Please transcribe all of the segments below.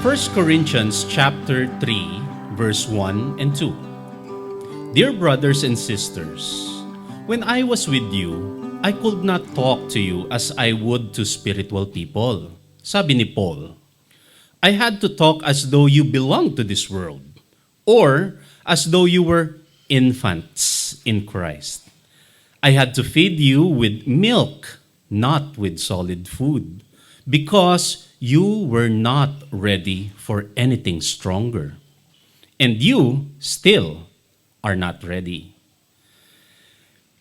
First Corinthians chapter 3, verse 1 and 2. Dear brothers and sisters, when I was with you, I could not talk to you as I would to spiritual people. Sabi ni Paul, I had to talk as though you belonged to this world, or as though you were infants in Christ. I had to feed you with milk, not with solid food, because you were not ready for anything stronger. And you still are not ready.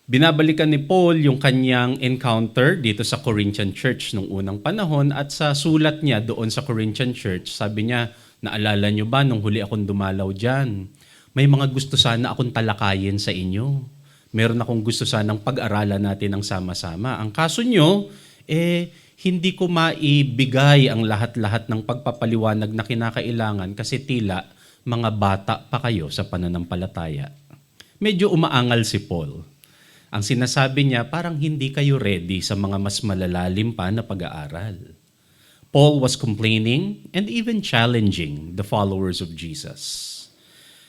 Binabalikan ni Paul yung kanyang encounter dito sa Corinthian church nung unang panahon at sa sulat niya doon sa Corinthian church, sabi niya, naalala niyo ba nung huli akong dumalaw dyan? May mga gusto sana akong talakayin sa inyo. Meron akong gusto sanang pag-aralan natin ng sama-sama. Ang kaso nyo, hindi ko maibigay ang lahat-lahat ng pagpapaliwanag na kinakailangan kasi tila mga bata pa kayo sa pananampalataya. Medyo umaangal si Paul. Ang sinasabi niya, parang hindi kayo ready sa mga mas malalalim pa na pag-aaral. Paul was complaining and even challenging the followers of Jesus.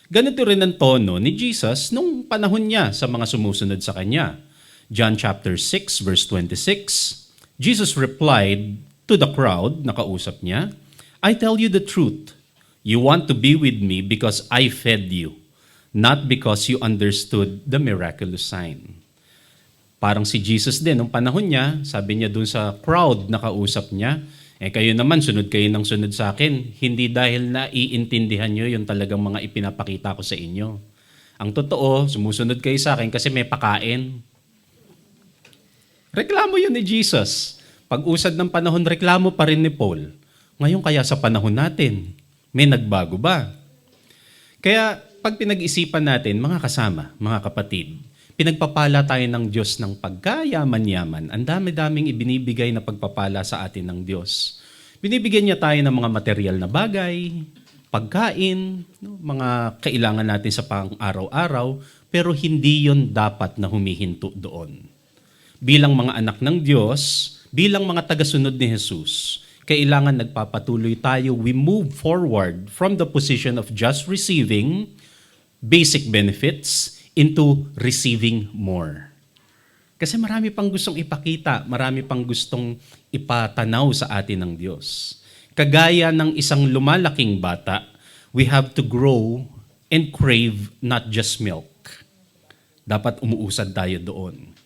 Ganito rin ang tono ni Jesus nung panahon niya sa mga sumusunod sa kanya. John chapter 6 verse 26, Jesus replied to the crowd, nakausap niya, I tell you the truth. You want to be with me because I fed you, not because you understood the miraculous sign. Parang si Jesus din, nung panahon niya, sabi niya dun sa crowd na kausap niya, kayo naman, sunod kayo ng sunod sa akin, hindi dahil na iintindihan niyo yung talagang mga ipinapakita ko sa inyo. Ang totoo, sumusunod kayo sa akin kasi may pakain. Reklamo yun ni Jesus. Pag-usad ng panahon, reklamo pa rin ni Paul. Ngayon kaya sa panahon natin, may nagbago ba? Kaya pag pinag-isipan natin, mga kasama, mga kapatid, pinagpapala tayo ng Diyos ng pagkayaman-yaman. Ang dami-daming ibinibigay na pagpapala sa atin ng Diyos. Binibigyan niya tayo ng mga material na bagay, pagkain, mga kailangan natin sa pang-araw-araw, pero hindi yon dapat na humihinto doon. Bilang mga anak ng Diyos, bilang mga tagasunod ni Jesus, kailangan nagpapatuloy tayo. We move forward from the position of just receiving basic benefits into receiving more. Kasi marami pang gustong ipakita, marami pang gustong ipatanaw sa atin ng Diyos. Kagaya ng isang lumalaking bata, we have to grow and crave not just milk. Dapat umuusad tayo doon.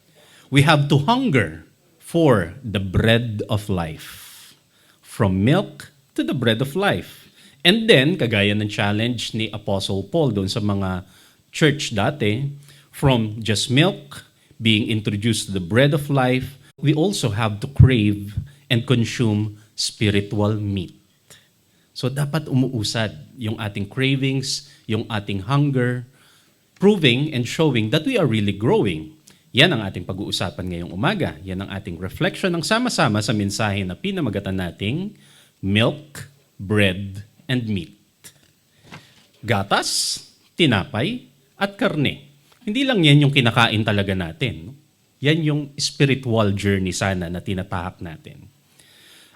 We have to hunger for the bread of life. From milk to the bread of life. And then, kagaya ng challenge ni Apostle Paul doon sa mga church dati, from just milk, being introduced to the bread of life, we also have to crave and consume spiritual meat. So dapat umuusad yung ating cravings, yung ating hunger, proving and showing that we are really growing. Yan ang ating pag-uusapan ngayong umaga. Yan ang ating reflection ng sama-sama sa mensahe na pinamagatan nating milk, bread, and meat. Gatas, tinapay, at karne. Hindi lang yan yung kinakain talaga natin. Yan yung spiritual journey sana na tinatahak natin.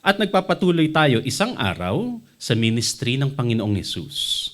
At nagpapatuloy tayo isang araw sa ministry ng Panginoong Hesus.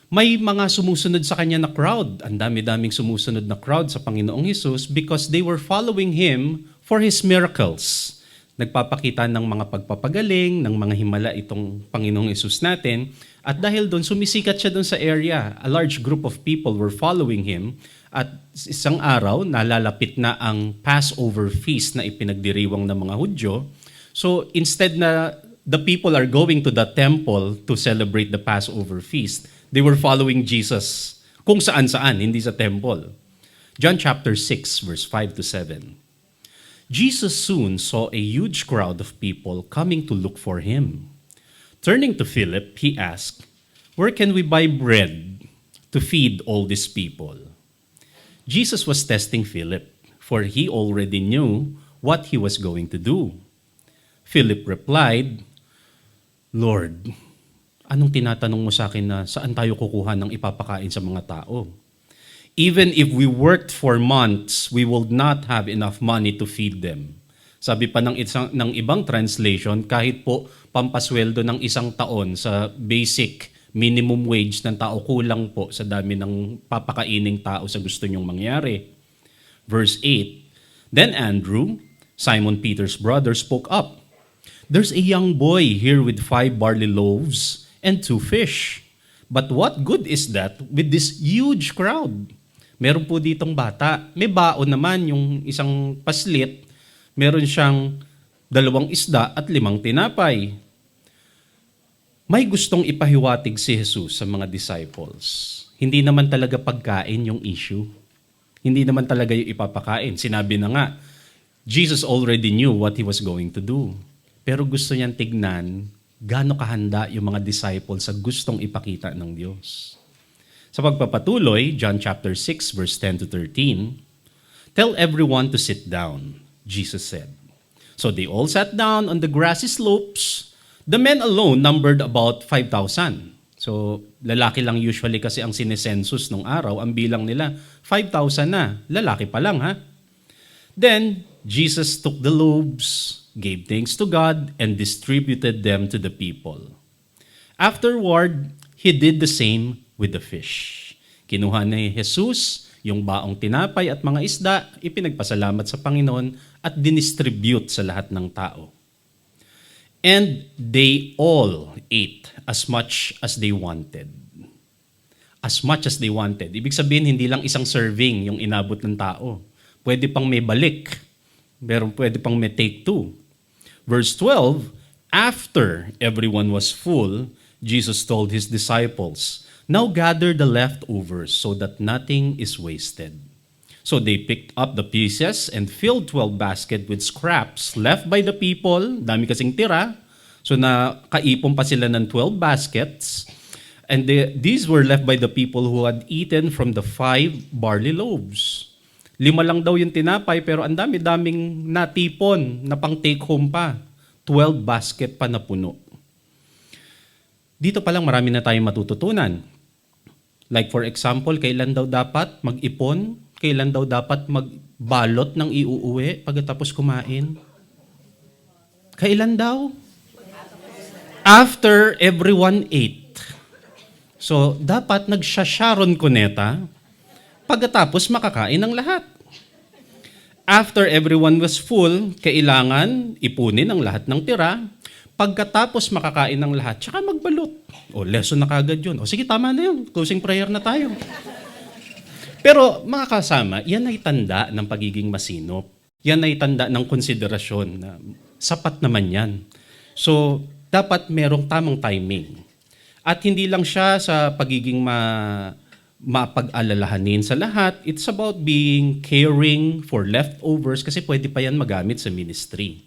May mga sumusunod sa kanya na crowd. Ang dami-daming sumusunod na crowd sa Panginoong Hesus because they were following Him for His miracles. Nagpapakita ng mga pagpapagaling, ng mga himala itong Panginoong Hesus natin. At dahil doon, sumisikat siya doon sa area. A large group of people were following Him. At isang araw, nalalapit na ang Passover feast na ipinagdiriwang ng mga Hudyo. So instead na the people are going to the temple to celebrate the Passover feast, they were following Jesus kung saan-saan, hindi sa temple. John chapter 6, verse 5 to 7. Jesus soon saw a huge crowd of people coming to look for Him. Turning to Philip, He asked, Where can we buy bread to feed all these people? Jesus was testing Philip, for he already knew what he was going to do. Philip replied, Lord, anong tinatanong mo sa akin na saan tayo kukuha ng ipapakain sa mga tao? Even if we worked for months, we will not have enough money to feed them. Sabi pa ng ibang translation, kahit po pampasweldo ng isang taon sa basic minimum wage ng tao, kulang po sa dami ng papakaining tao sa gusto nyong mangyari. Verse 8, Then Andrew, Simon Peter's brother, spoke up. There's a young boy here with 5 barley loaves and 2 fish. But what good is that with this huge crowd? Meron po ditong bata. May baon naman yung isang paslit. Meron siyang 2 isda at 5 tinapay. May gustong ipahiwatig si Jesus sa mga disciples. Hindi naman talaga pagkain yung issue. Hindi naman talaga yung ipapakain. Sinabi na nga, Jesus already knew what he was going to do. Pero gusto niyang tignan gaano kahanda yung mga disciples sa gustong ipakita ng Diyos. Sa pagpapatuloy, John chapter 6, verse 10 to 13, Tell everyone to sit down, Jesus said. So they all sat down on the grassy slopes. The men alone numbered about 5,000. So lalaki lang usually kasi ang sinesensus nung araw. Ang bilang nila, 5,000 na. Lalaki pa lang, ha? Then Jesus took the loaves, gave thanks to God, and distributed them to the people. Afterward, he did the same with the fish. Kinuha ni Jesus yung baong tinapay at mga isda, ipinagpasalamat sa Panginoon at dinistribute sa lahat ng tao. And they all ate as much as they wanted. As much as they wanted. Ibig sabihin, hindi lang isang serving yung inabot ng tao. Pwede pang may balik. Pwede pang may take 2. Verse 12, After everyone was full, Jesus told his disciples, Now gather the leftovers so that nothing is wasted. So they picked up the pieces and filled 12 baskets with scraps left by the people. Dami kasing tira. So nakaipon pa sila ng 12 baskets. And these were left by the people who had eaten from the 5 barley loaves. 5 lang daw yung tinapay pero ang dami-daming natipon na pang take home pa. 12 basket pa na puno. Dito pa lang marami na tayong matututunan. Like for example, kailan daw dapat mag-ipon? Kailan daw dapat magbalot ng iuuwi pagkatapos kumain? Kailan daw? After everyone ate. So, dapat nagsasharon kuneta pagkatapos makakain ng lahat. After everyone was full, kailangan ipunin ang lahat ng tira. Pagkatapos makakain ng lahat, tsaka magbalot. O, lesson na kagad yun. O, sige, tama na yun. Closing prayer na tayo. Pero, mga kasama, yan ay tanda ng pagiging masinop. Yan ay tanda ng konsiderasyon na sapat naman yan. So, dapat merong tamang timing. At hindi lang siya sa pagiging mapag-alalahanin sa lahat. It's about being caring for leftovers kasi pwede pa yan magamit sa ministry.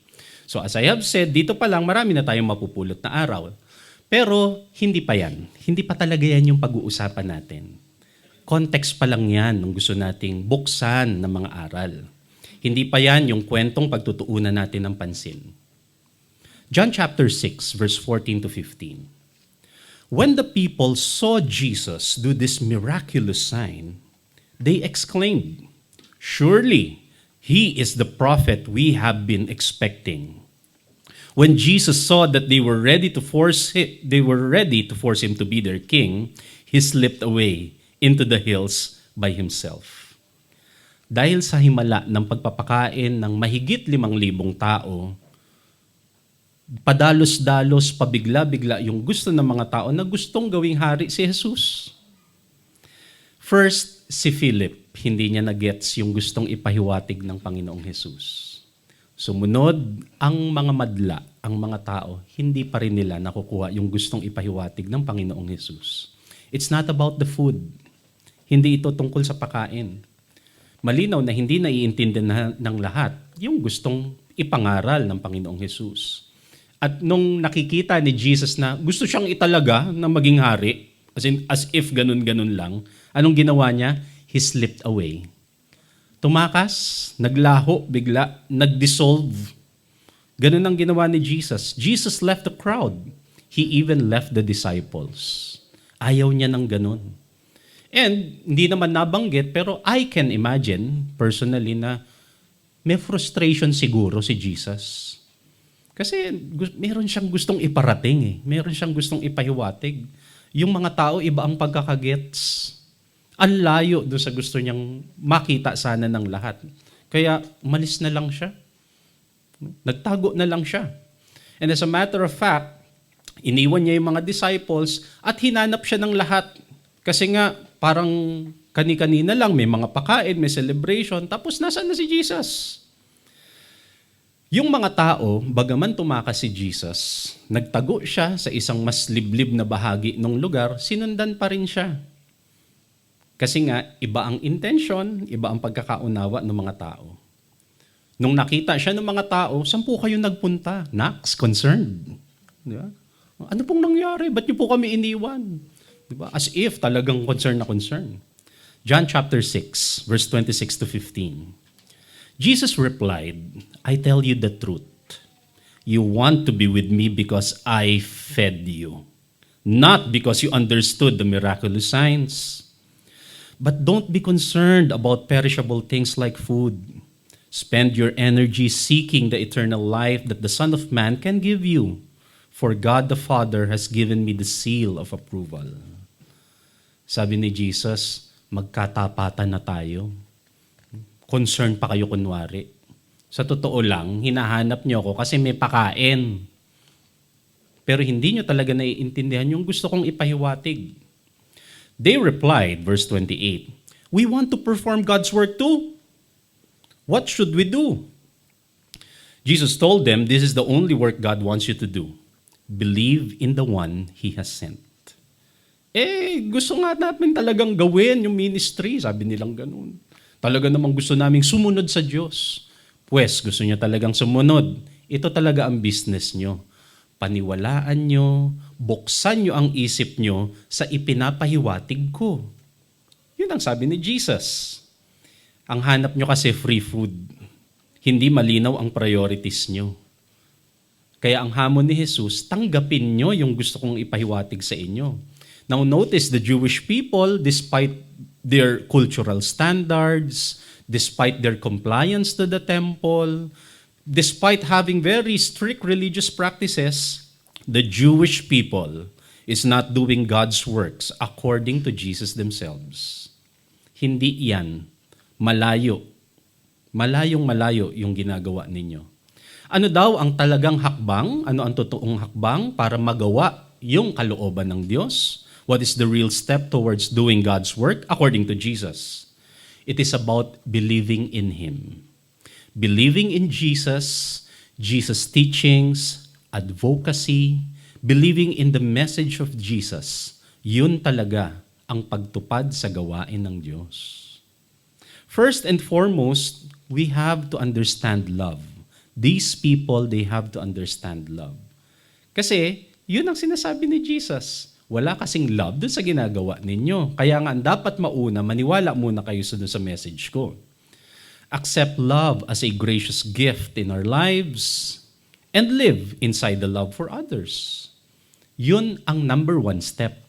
So as I have said, dito pa lang marami na tayong mapupulot na araw. Pero hindi pa yan. Hindi pa talaga yan yung pag-uusapan natin. Context pa lang yan nung gusto nating buksan ng mga aral. Hindi pa yan yung kwentong pagtutuunan natin ng pansin. John chapter 6, verse 14 to 15. When the people saw Jesus do this miraculous sign, they exclaimed, Surely, he is the prophet we have been expecting. When Jesus saw that they were ready to force him to be their king, he slipped away into the hills by himself. Dahil sa himala ng pagpapakain ng mahigit 5,000 tao, padalos-dalos, pabigla-bigla yung gusto ng mga tao na gustong gawing hari si Jesus. First, si Philip, hindi niya na-gets yung gustong ipahiwatig ng Panginoong Jesus. Sumunod, ang mga madla, ang mga tao, hindi pa rin nila nakukuha yung gustong ipahiwatig ng Panginoong Jesus. It's not about the food. Hindi ito tungkol sa pagkain. Malinaw na hindi naiintindihan ng lahat yung gustong ipangaral ng Panginoong Jesus. At nung nakikita ni Jesus na gusto siyang italaga na maging hari, as if ganun-ganun lang, anong ginawa niya? He slipped away. Tumakas, naglaho, bigla, nagdissolve. Ganun ang ginawa ni Jesus. Jesus left the crowd. He even left the disciples. Ayaw niya ng ganun. And hindi naman nabanggit, pero I can imagine personally na May frustration siguro si Jesus. Kasi meron siyang gustong iparating eh. Meron siyang gustong ipahiwatig. Yung mga tao, iba ang pagkakagets. Ang layo doon sa gusto niyang makita sana ng lahat. Kaya umalis na lang siya. Nagtago na lang siya. And as a matter of fact, iniwan niya yung mga disciples at hinanap siya ng lahat. Kasi nga, parang kani-kanina lang, may mga pakain, may celebration, tapos nasaan na si Jesus? Yung mga tao, bagaman tumakas si Jesus, nagtago siya sa isang mas liblib na bahagi ng lugar, sinundan pa rin siya. Kasi nga, iba ang intention, iba ang pagkakaunawa ng mga tao. Nung nakita siya ng mga tao, 10 kayo nagpunta. Nax, concerned. Di ba? Ano pong nangyari? Ba't niyo po kami iniwan? Di ba? As if talagang concern na concern. John chapter 6, verse 26 to 15. Jesus replied, I tell you the truth. You want to be with me because I fed you, not because you understood the miraculous signs. But don't be concerned about perishable things like food. Spend your energy seeking the eternal life that the Son of Man can give you. For God the Father has given me the seal of approval. Sabi ni Jesus, magkatapatan na tayo. Concern pa kayo kunwari. Sa totoo lang, hinahanap niyo ako kasi may pakain. Pero hindi niyo talaga naiintindihan yung gusto kong ipahiwatig. They replied, verse 28, we want to perform God's work too. What should we do? Jesus told them, this is the only work God wants you to do. Believe in the one He has sent. Gusto nga namin talagang gawin yung ministry. Sabi nilang ganun. Talaga namang gusto naming sumunod sa Diyos. Pues, gusto niyo talagang sumunod. Ito talaga ang business niyo. Paniwalaan niyo, buksan niyo ang isip niyo sa ipinapahiwatig ko. Yun ang sabi ni Jesus. Ang hanap niyo kasi free food. Hindi malinaw ang priorities niyo. Kaya ang hamon ni Jesus, tanggapin niyo yung gusto kong ipahiwatig sa inyo. Now notice the Jewish people, despite their cultural standards, despite their compliance to the temple, despite having very strict religious practices, the Jewish people is not doing God's works according to Jesus themselves. Hindi yan. Malayo. Malayong-malayo yung ginagawa ninyo. Ano daw ang talagang hakbang? Ano ang totoong hakbang para magawa yung kalooban ng Diyos? What is the real step towards doing God's work according to Jesus? It is about believing in Him. Believing in Jesus, Jesus' teachings, advocacy, believing in the message of Jesus. Yun talaga ang pagtupad sa gawain ng Diyos. First and foremost, we have to understand love. These people, they have to understand love. Kasi, yun ang sinasabi ni Jesus. Wala kasing love dun sa ginagawa ninyo. Kaya nga, dapat mauna, maniwala muna kayo sa message ko. Accept love as a gracious gift in our lives and live inside the love for others. Yun ang number 1 step.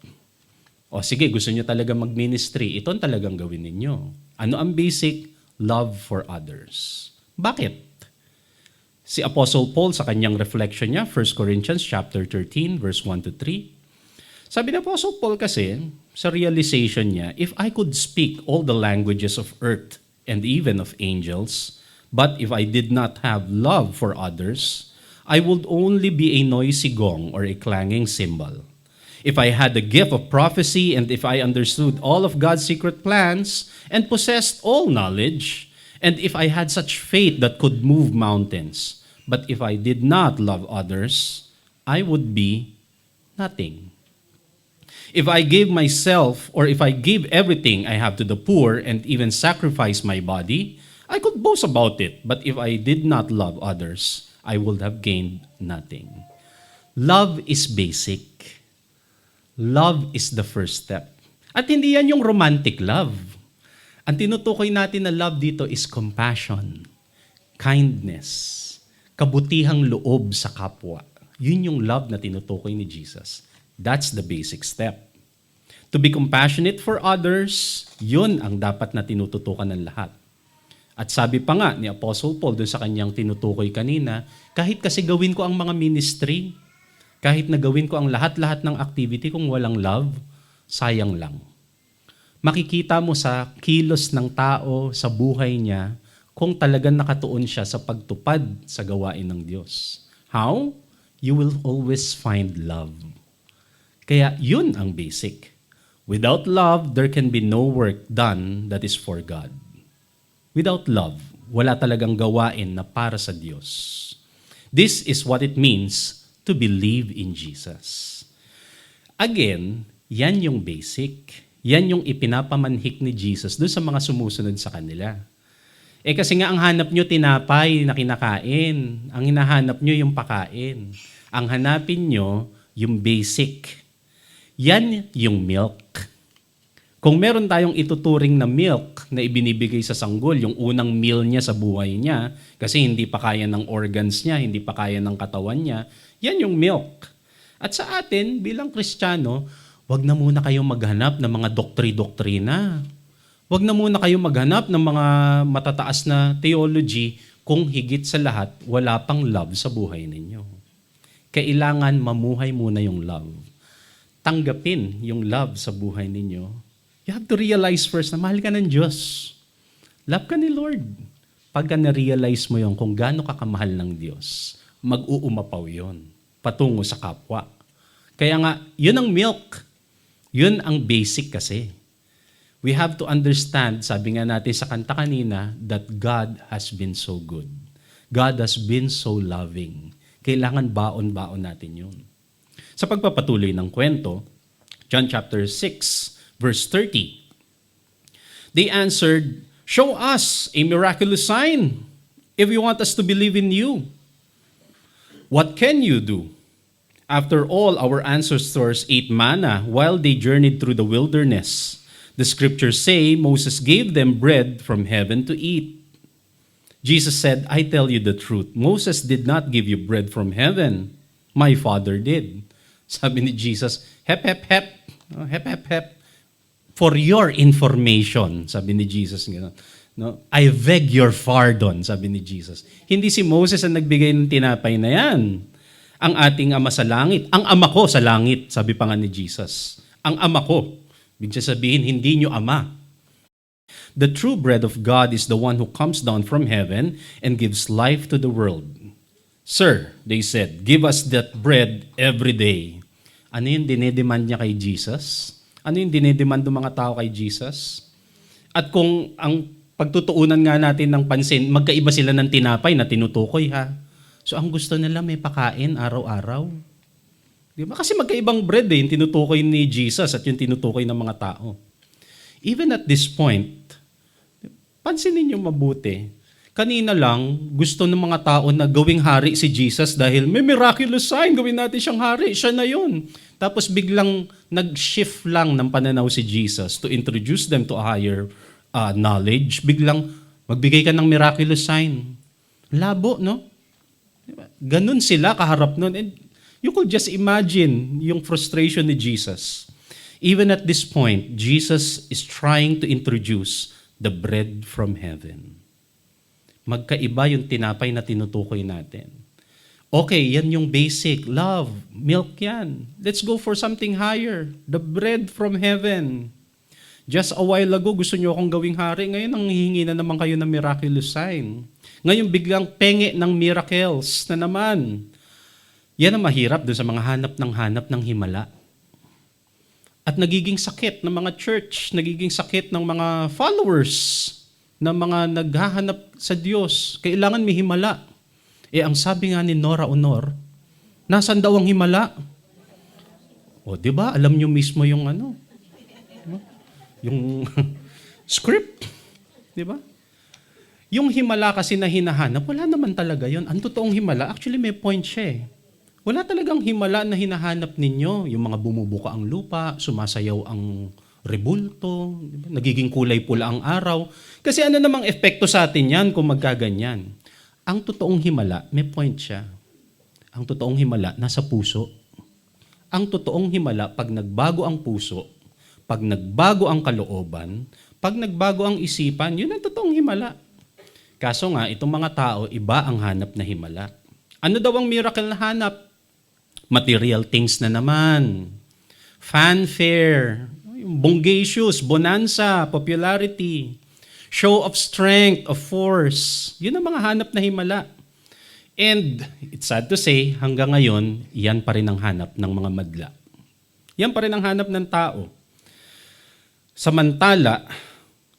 O sige, gusto nyo talaga mag-ministry, ito ang talagang gawin ninyo. Ano ang basic? Love for others. Bakit? Si Apostle Paul sa kanyang reflection niya, 1 Corinthians chapter 13, verse 1 to 3, sabi ni Apostle Paul kasi, sa realization niya, if I could speak all the languages of earth and even of angels, but if I did not have love for others, I would only be a noisy gong or a clanging cymbal. If I had the gift of prophecy and if I understood all of God's secret plans and possessed all knowledge, and if I had such faith that could move mountains, but if I did not love others, I would be nothing. If I gave myself or if I gave everything I have to the poor and even sacrifice my body, I could boast about it. But if I did not love others, I would have gained nothing. Love is basic. Love is the first step. At hindi yan yung romantic love. Ang tinutukoy natin na love dito is compassion, kindness, kabutihang loob sa kapwa. Yun yung love na tinutukoy ni Jesus. That's the basic step. To be compassionate for others, yun ang dapat na tinututukan ng lahat. At sabi pa nga ni Apostle Paul doon sa kanyang tinutukoy kanina, kahit kasi gawin ko ang mga ministry, kahit na gawin ko ang lahat-lahat ng activity kung walang love, sayang lang. Makikita mo sa kilos ng tao, sa buhay niya, kung talagang nakatuon siya sa pagtupad sa gawain ng Diyos. How? You will always find love. Kaya yun ang basic. Without love, there can be no work done that is for God. Without love, wala talagang gawain na para sa Diyos. This is what it means to believe in Jesus. Again, yan yung basic. Yan yung ipinapamanhik ni Jesus doon sa mga sumusunod sa kanila. Kasi nga ang hanap nyo tinapay na kinakain. Ang hinahanap nyo yung pakain. Ang hanapin nyo yung basic. Yan yung milk. Kung meron tayong ituturing na milk na ibinibigay sa sanggol, yung unang meal niya sa buhay niya, kasi hindi pa kaya ng organs niya, hindi pa kaya ng katawan niya, yan yung milk. At sa atin, bilang Kristiyano, wag na muna kayong maghanap ng mga doktri-doktrina. Wag na muna kayong maghanap ng mga matataas na theology kung higit sa lahat, wala pang love sa buhay ninyo. Kailangan mamuhay muna yung love. Tanggapin yung love sa buhay ninyo. You have to realize first na mahal ka ng Diyos. Love ka ni Lord. Pagka na-realize mo yon kung gaano ka kamahal ng Diyos, mag-uumapaw yon patungo sa kapwa. Kaya nga, yun ang milk. Yun ang basic kasi. We have to understand, sabi nga natin sa kanta kanina, that God has been so good. God has been so loving. Kailangan baon-baon natin yun. Sa pagpapatuloy ng kwento, John chapter 6, verse 30. They answered, "Show us a miraculous sign if you want us to believe in you. What can you do? After all, our ancestors ate manna while they journeyed through the wilderness. The scriptures say Moses gave them bread from heaven to eat." Jesus said, "I tell you the truth. Moses did not give you bread from heaven. My Father did." Sabi ni Jesus, hep, hep, hep. Hep, hep, hep. For your information, sabi ni Jesus. No? I beg your pardon, sabi ni Jesus. Hindi si Moses ang nagbigay ng tinapay na yan. Ang ating Ama sa langit. Ang Ama ko sa langit, sabi pa nga ni Jesus. Ang Ama ko. Ibig sabihin, hindi nyo Ama. The true bread of God is the one who comes down from heaven and gives life to the world. Sir, they said, give us that bread every day. Ano yung dinedemand niya kay Jesus? Ano yung dinedemand ng mga tao kay Jesus? At kung ang pagtutuunan nga natin ng pansin, magkaiba sila ng tinapay na tinutukoy ha. So ang gusto nila may pakain araw-araw. Di ba? Kasi magkaibang bread yung tinutukoy ni Jesus at yung tinutukoy ng mga tao. Even at this point, pansinin niyo mabuti. Kanina lang, gusto ng mga tao na gawing hari si Jesus dahil may miraculous sign, gawin natin siyang hari, siya na yun. Tapos biglang nag-shift lang ng pananaw si Jesus to introduce them to a higher knowledge. Biglang magbigay ka ng miraculous sign. Labo, no? Ganun sila kaharap nun. And you could just imagine yung frustration ni Jesus. Even at this point, Jesus is trying to introduce the bread from heaven. Magkaiba yung tinapay na tinutukoy natin. Okay, yan yung basic. Love, milk yan. Let's go for something higher. The bread from heaven. Just a while ago, gusto nyo akong gawing hari. Ngayon, nanghihingi na naman kayo ng miraculous sign. Ngayon, biglang penge ng miracles na naman. Yan ang mahirap doon sa mga hanap ng himala. At nagiging sakit ng mga church, nagiging sakit ng mga followers, ng mga naghahanap sa Diyos. Kailangan may himala. Ang sabi nga ni Nora Honor, nasan daw ang himala? O, di ba? Alam nyo mismo yung yung script. Di ba? Yung himala kasi na hinahanap, wala naman talaga yon. Ang totoong himala, actually may point siya eh. Wala talagang himala na hinahanap ninyo. Yung mga bumubuka ang lupa, sumasayaw ang rebulto, diba? Nagiging kulay pula ang araw. Kasi ano namang epekto sa atin yan kung magkaganyan? Ang totoong himala, may point siya. Ang totoong himala, nasa puso. Ang totoong himala, pag nagbago ang puso, pag nagbago ang kalooban, pag nagbago ang isipan, yun ang totoong himala. Kaso nga, itong mga tao, iba ang hanap na himala. Ano daw ang miracle na hanap? Material things na naman. Fanfare, bongacious, bonanza, popularity, show of strength, of force. Yun ang mga hanap na himala. And it's sad to say, hanggang ngayon, yan pa rin ang hanap ng mga madla. Yan pa rin ang hanap ng tao. Samantala,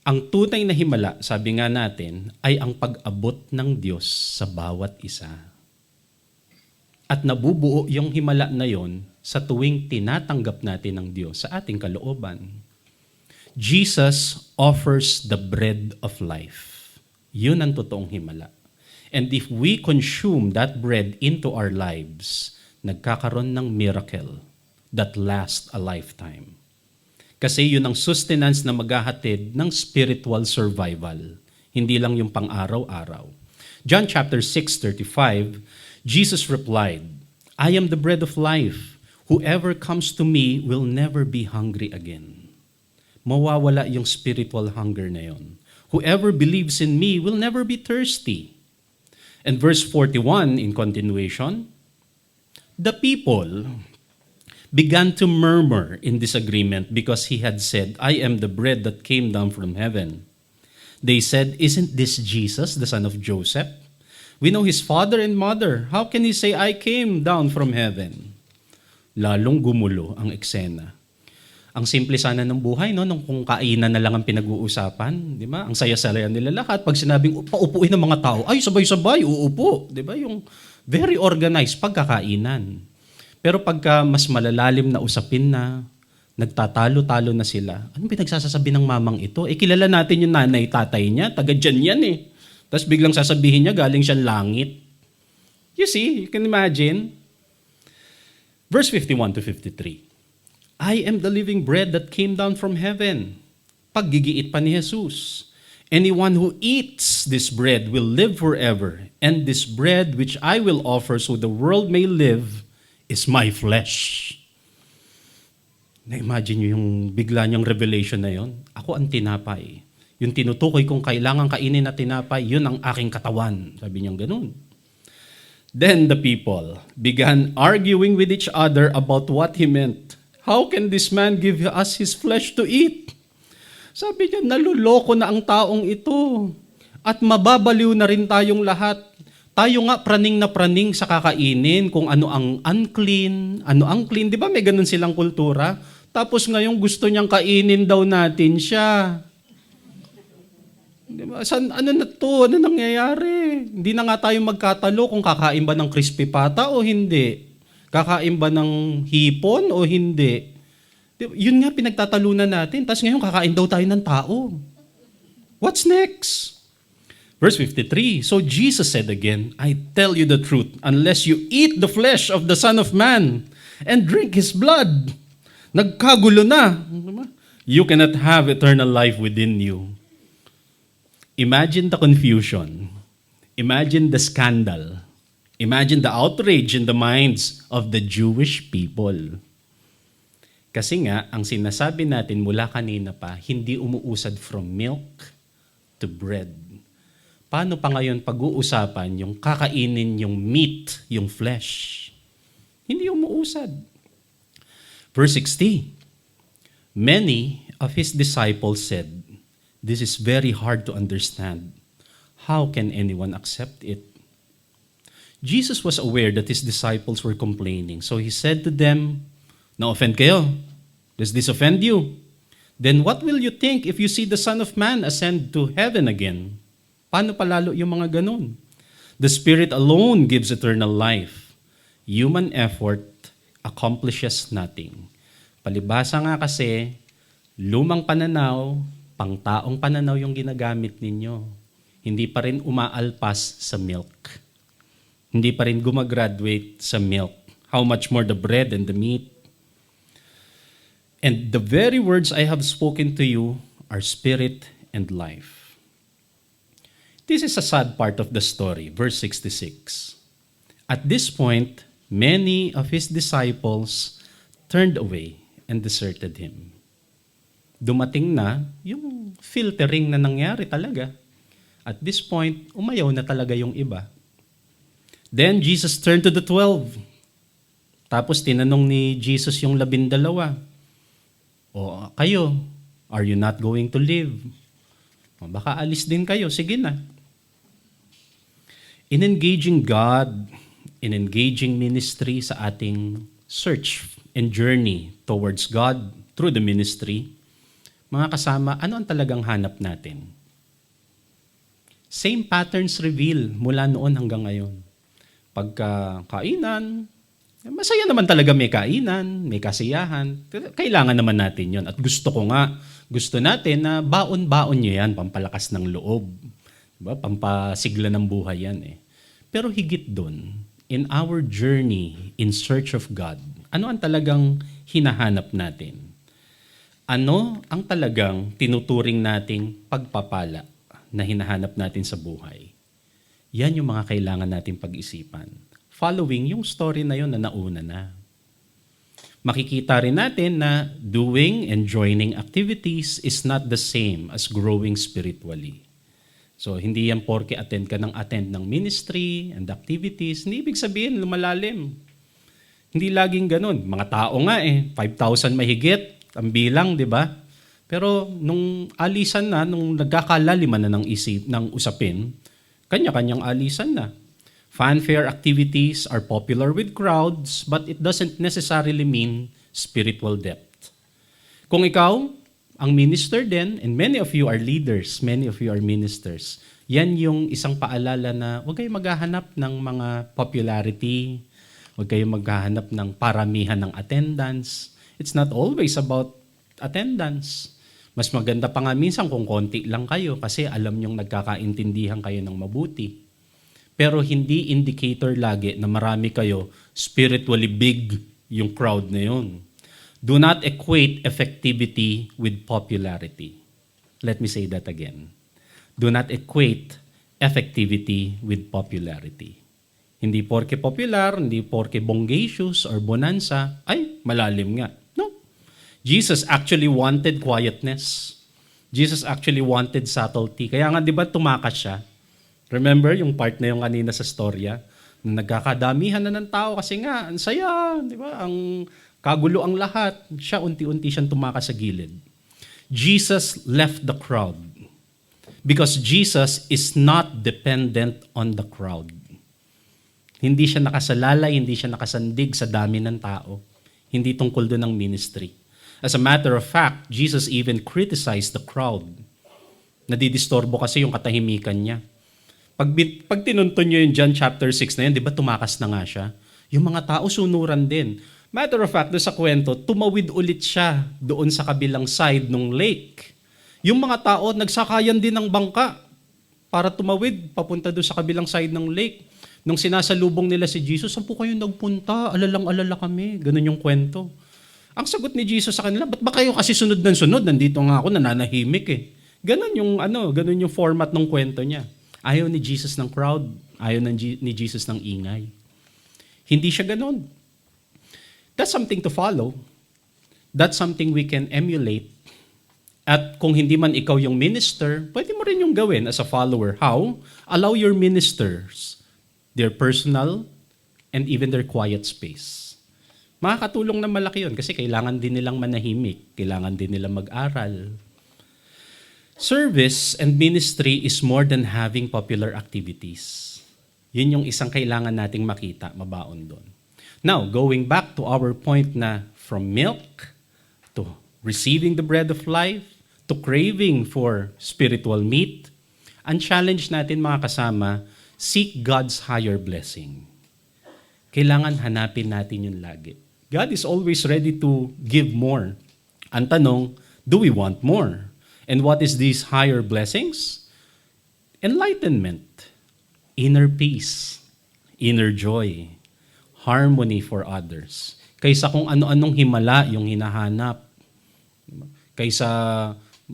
ang tunay na himala, sabi nga natin, ay ang pag-abot ng Diyos sa bawat isa. At nabubuo yung himala na yon sa tuwing tinatanggap natin ng Diyos sa ating kalooban. Jesus offers the bread of life. Yun ang totoong himala. And if we consume that bread into our lives, nagkakaroon ng miracle that lasts a lifetime. Kasi yun ang sustenance na maghahatid ng spiritual survival. Hindi lang yung pang-araw-araw. John chapter 6:35, Jesus replied, I am the bread of life. Whoever comes to me will never be hungry again. Mawawala yung spiritual hunger na yun. Whoever believes in me will never be thirsty. And verse 41 in continuation, the people began to murmur in disagreement because he had said, I am the bread that came down from heaven. They said, isn't this Jesus, the son of Joseph? We know his father and mother. How can he say, I came down from heaven? Lalong gumulo ang eksena. Ang simple sana ng buhay, no? Nung kung kainan na lang ang pinag-uusapan, di ba? Ang saya-saya nila lahat. Pag sinabing paupuin ng mga tao, ay sabay-sabay, uupo. Di ba? Yung very organized pagkakainan. Pero pagka mas malalalim na usapin na, nagtatalo-talo na sila, anong pinagsasasabi ng mamang ito? Kilala natin yung nanay, tatay niya, taga dyan yan eh. Tapos biglang sasabihin niya, galing siya langit. You see, you can imagine. Verse 51 to 53. I am the living bread that came down from heaven. Paggigiit pa ni Jesus. Anyone who eats this bread will live forever, and this bread which I will offer so the world may live is my flesh. Na-imagine nyo yung bigla niyang revelation na yon. Ako ang tinapay. Yung tinutukoy kong kailangan kainin na tinapay, yun ang aking katawan. Sabi niyang ganun. Then the people began arguing with each other about what he meant. How can this man give us his flesh to eat? Sabi niya, naluloko na ang taong ito. At mababaliw na rin tayong lahat. Tayo nga praning na praning sa kakainin kung ano ang unclean, ano ang clean. Di ba may ganun silang kultura? Tapos ngayon gusto niyang kainin daw natin siya. Di ba? Ano na to? Ano nangyayari? Hindi na nga tayo magkatalo kung kakain ba ng crispy pata o hindi. Kakain ba ng hipon o hindi. Di ba? Yun nga pinagtatalunan natin. Tapos ngayon kakain daw tayo ng tao. What's next? Verse 53, so Jesus said again, I tell you the truth, unless you eat the flesh of the Son of Man and drink His blood, nagkagulo na. You cannot have eternal life within you. Imagine the confusion. Imagine the scandal. Imagine the outrage in the minds of the Jewish people. Kasi nga, ang sinasabi natin mula kanina pa, hindi umuusad from milk to bread. Paano pa ngayon pag-uusapan yung kakainin yung meat, yung flesh? Hindi umuusad. Verse 60, many of his disciples said, this is very hard to understand. How can anyone accept it? Jesus was aware that his disciples were complaining. So he said to them, na-offend kayo? Does this offend you? Then what will you think if you see the Son of Man ascend to heaven again? Paano palalo yung mga ganun? The Spirit alone gives eternal life. Human effort accomplishes nothing. Palibhasa nga kasi, lumang pananaw, pangtaong pananaw yung ginagamit ninyo. Hindi pa rin umaalpas sa milk. Hindi pa rin gumagraduate sa milk. How much more the bread and the meat? And the very words I have spoken to you are spirit and life. This is a sad part of the story, verse 66. At this point, many of his disciples turned away and deserted him. Dumating na yung filtering na nangyari talaga. At this point, umayaw na talaga yung iba. Then Jesus turned to the 12. Tapos tinanong ni Jesus yung 12, o kayo, are you not going to live? O, baka alis din kayo, sige na. In engaging God, in engaging ministry sa ating search and journey towards God through the ministry, mga kasama, ano ang talagang hanap natin? Same patterns reveal mula noon hanggang ngayon. Pagka kainan, masaya naman talaga may kainan, may kasiyahan. Kailangan naman natin yon. At gusto natin na baon-baon nyo yan, pampalakas ng loob. Diba? Pampasigla ng buhay yan eh. Pero higit doon, in our journey in search of God, ano ang talagang hinahanap natin? Ano ang talagang tinuturing nating pagpapala na hinahanap natin sa buhay? Yan yung mga kailangan nating pag-isipan. Following yung story na yun na nauna na. Makikita rin natin na doing and joining activities is not the same as growing spiritually. So, hindi yan porke attend ka ng ministry and activities. Hindi ibig sabihin lumalalim. Hindi laging ganun. Mga tao nga 5,000 mahigit ang bilang, di ba? Pero nung alisan na, nung nagkakalaliman na ng usapin, kanya-kanyang alisan na. Fanfare activities are popular with crowds, but it doesn't necessarily mean spiritual depth. Kung ikaw, ang minister din, and many of you are leaders, many of you are ministers, yan yung isang paalala na huwag kayong maghahanap ng mga popularity, huwag kayong maghahanap ng paramihan ng attendance. It's not always about attendance. Mas maganda pa nga minsan kung konti lang kayo kasi alam nyong nagkakaintindihan kayo ng mabuti. Pero hindi indicator lagi na marami kayo, spiritually big yung crowd na yun. Do not equate effectivity with popularity. Let me say that again. Do not equate effectivity with popularity. Hindi porke popular, hindi porke bongacious or bonanza, ay malalim nga. No. Jesus actually wanted quietness. Jesus actually wanted subtlety. Kaya nga 'di ba tumakas siya? Remember yung part na yung kanina sa storya? Na nagkakadamihan na ng tao kasi nga, ang saya, 'di ba? Ang kagulo ang lahat. Siya unti-unti siyang tumakas sa gilid. Jesus left the crowd because Jesus is not dependent on the crowd. Hindi siya nakasalalay, hindi siya nakasandig sa dami ng tao. Hindi tungkol doon ng ministry. As a matter of fact, Jesus even criticized the crowd. Nadidistorbo kasi yung katahimikan niya. Pag tinunton nyo yung John chapter 6 na yun, di ba tumakas na nga siya? Yung mga tao sunuran din. Matter of fact, doon sa kwento, tumawid ulit siya doon sa kabilang side ng lake. Yung mga tao, nagsakayan din ng bangka para tumawid papunta doon sa kabilang side ng lake. Nung sinasalubong nila si Jesus, saan po kayo nagpunta? Alalang-alala kami. Ganun yung kwento. Ang sagot ni Jesus sa kanila, ba't ba kayo kasi sunod ng sunod? Nandito nga ako, nananahimik eh. Ganun yung format ng kwento niya. Ayaw ni Jesus ng crowd, ayaw ni Jesus ng ingay. Hindi siya ganun. That's something to follow. That's something we can emulate. At kung hindi man ikaw yung minister, pwede mo rin yung gawin as a follower. How? Allow your ministers their personal and even their quiet space. Makakatulong na malaki yun kasi kailangan din nilang manahimik, kailangan din nilang mag-aral. Service and ministry is more than having popular activities. Yun yung isang kailangan nating makita, mabaon doon. Now, going back to our point na from milk to receiving the bread of life to craving for spiritual meat, ang challenge natin mga kasama, seek God's higher blessing. Kailangan hanapin natin yun lagi. God is always ready to give more. Ang tanong, do we want more? And what is these higher blessings? Enlightenment, inner peace, inner joy, harmony for others. Kaysa kung ano-anong himala yung hinahanap. Kaysa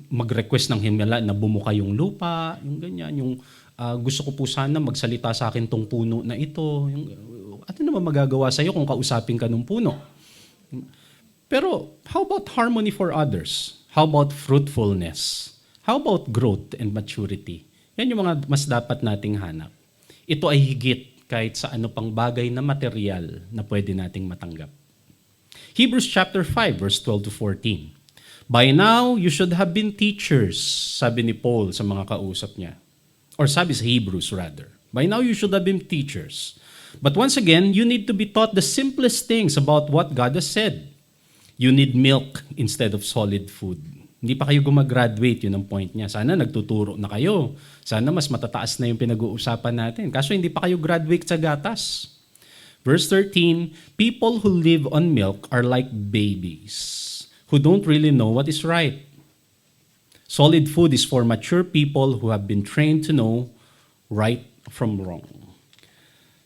mag-request ng himala na bumuka yung lupa, yung ganyan, yung gusto ko po sana magsalita sa akin tong puno na ito. Ano naman magagawa sa'yo kung kausapin ka ng puno? Pero how about harmony for others? How about fruitfulness? How about growth and maturity? Yan yung mga mas dapat nating hanap. Ito ay higit kahit sa ano pang bagay na material na pwede nating matanggap. Hebrews chapter 5, verse 12 to 14. By now, you should have been teachers, sabi ni Paul sa mga kausap niya. Or sabi sa Hebrews rather. By now, you should have been teachers. But once again, you need to be taught the simplest things about what God has said. You need milk instead of solid food. Hindi pa kayo gumagraduate, yun ang point niya. Sana nagtuturo na kayo. Sana mas matataas na yung pinag-uusapan natin. Kaso hindi pa kayo graduate sa gatas. Verse 13, people who live on milk are like babies who don't really know what is right. Solid food is for mature people who have been trained to know right from wrong.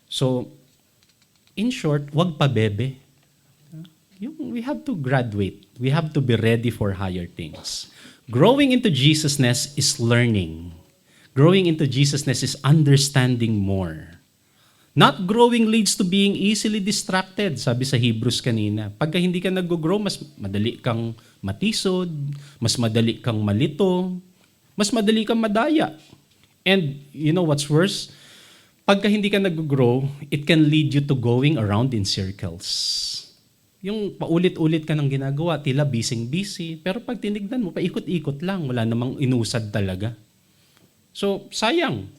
So, in short, wag pa bebe. We have to graduate. We have to be ready for higher things. Growing into Jesusness is learning. Growing into Jesusness is understanding more. Not growing leads to being easily distracted, sabi sa Hebrews kanina. Pagka hindi ka nag-grow, mas madali kang matisod, mas madali kang malito, mas madali kang madaya. And you know what's worse? Pagka hindi ka nag-grow, it can lead you to going around in circles. Yung paulit-ulit ka ng ginagawa, tila busy-busy, pero pag tinignan mo, paikot-ikot lang, wala namang inusad talaga. So, sayang.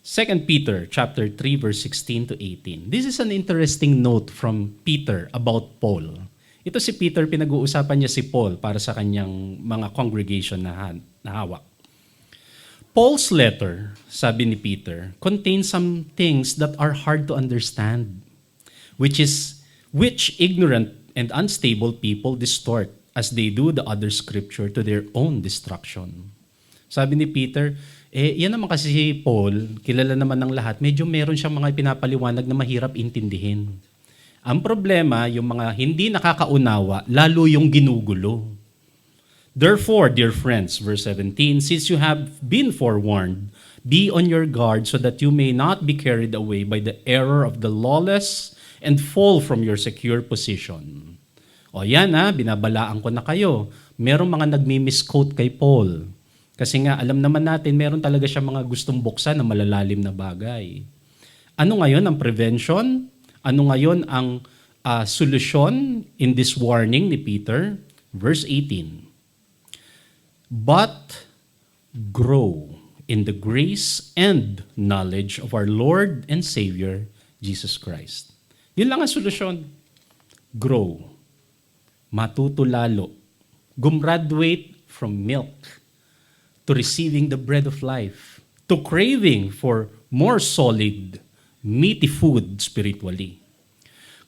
2 Peter chapter 3 verse 16 to 18. This is an interesting note from Peter about Paul. Ito si Peter, pinag-uusapan niya si Paul para sa kanyang mga congregation na hawak. Paul's letter, sabi ni Peter, contains some things that are hard to understand, which ignorant and unstable people distort as they do the other scripture to their own destruction. Sabi ni Peter, yan naman kasi si Paul, kilala naman ng lahat, medyo meron siyang mga pinapaliwanag na mahirap intindihin. Ang problema, yung mga hindi nakakaunawa, lalo yung ginugulo. Therefore, dear friends, verse 17, since you have been forewarned, be on your guard so that you may not be carried away by the error of the lawless and fall from your secure position. O yan binabalaan ko na kayo. Merong mga nagmi-misquote kay Paul. Kasi nga, alam naman natin, meron talaga siya mga gustong buksan na malalalim na bagay. Ano ngayon ang prevention? Ano ngayon ang solusyon in this warning ni Peter? Verse 18. But grow in the grace and knowledge of our Lord and Savior, Jesus Christ. Yun lang ang solusyon. Grow. Matuto lalo. Gumraduate from milk to receiving the bread of life, to craving for more solid, meaty food spiritually.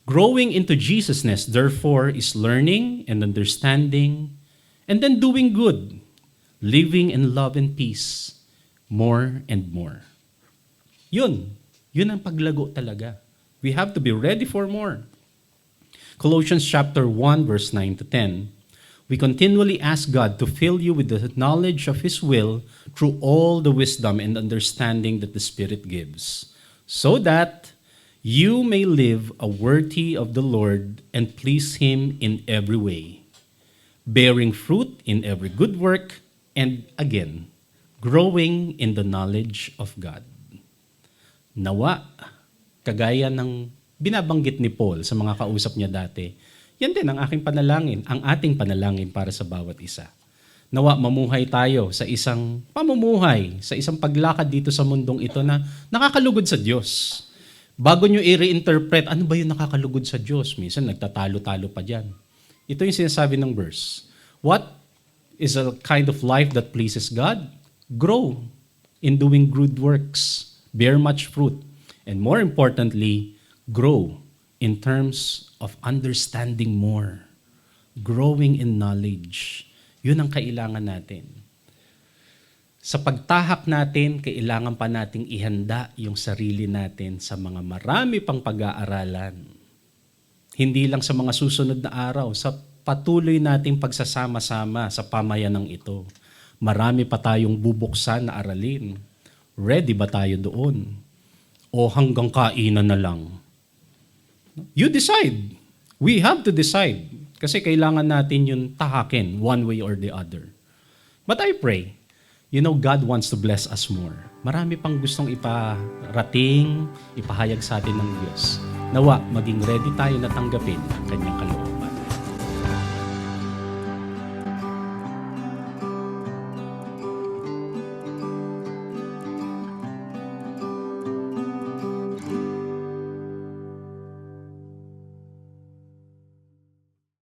Growing into Jesusness, therefore, is learning and understanding, and then doing good, living in love and peace, more and more. Yun ang paglago talaga. We have to be ready for more. Colossians chapter 1, verse 9 to 10, we continually ask God to fill you with the knowledge of His will through all the wisdom and understanding that the Spirit gives, so that you may live a worthy of the Lord and please Him in every way, bearing fruit in every good work, and again, growing in the knowledge of God. Nawa, kagaya ng binabanggit ni Paul sa mga kausap niya dati, yan din ang aking panalangin, ang ating panalangin para sa bawat isa. Nawa mamuhay tayo sa isang pamumuhay, sa isang paglakad dito sa mundong ito na nakakalugod sa Diyos. Bago nyo i-reinterpret, ano ba yung nakakalugod sa Diyos? Minsan nagtatalo-talo pa dyan. Ito yung sinasabi ng verse. What is a kind of life that pleases God? Grow in doing good works, bear much fruit, and more importantly, grow in terms of understanding more, growing in knowledge. Yun ang kailangan natin. Sa pagtahak natin, kailangan pa nating ihanda yung sarili natin sa mga marami pang pag-aaralan. Hindi lang sa mga susunod na araw, sa patuloy nating pagsasama-sama sa pamayanang ito. Marami pa tayong bubuksan na aralin. Ready ba tayo doon? O hanggang kainan na lang? You decide. We have to decide. Kasi kailangan natin yung tahakin one way or the other. But I pray, You know, God wants to bless us more. Marami pang gustong iparating, ipahayag sa atin ng Diyos. Nawa, maging ready tayo na tanggapin ang kanyang kalooban.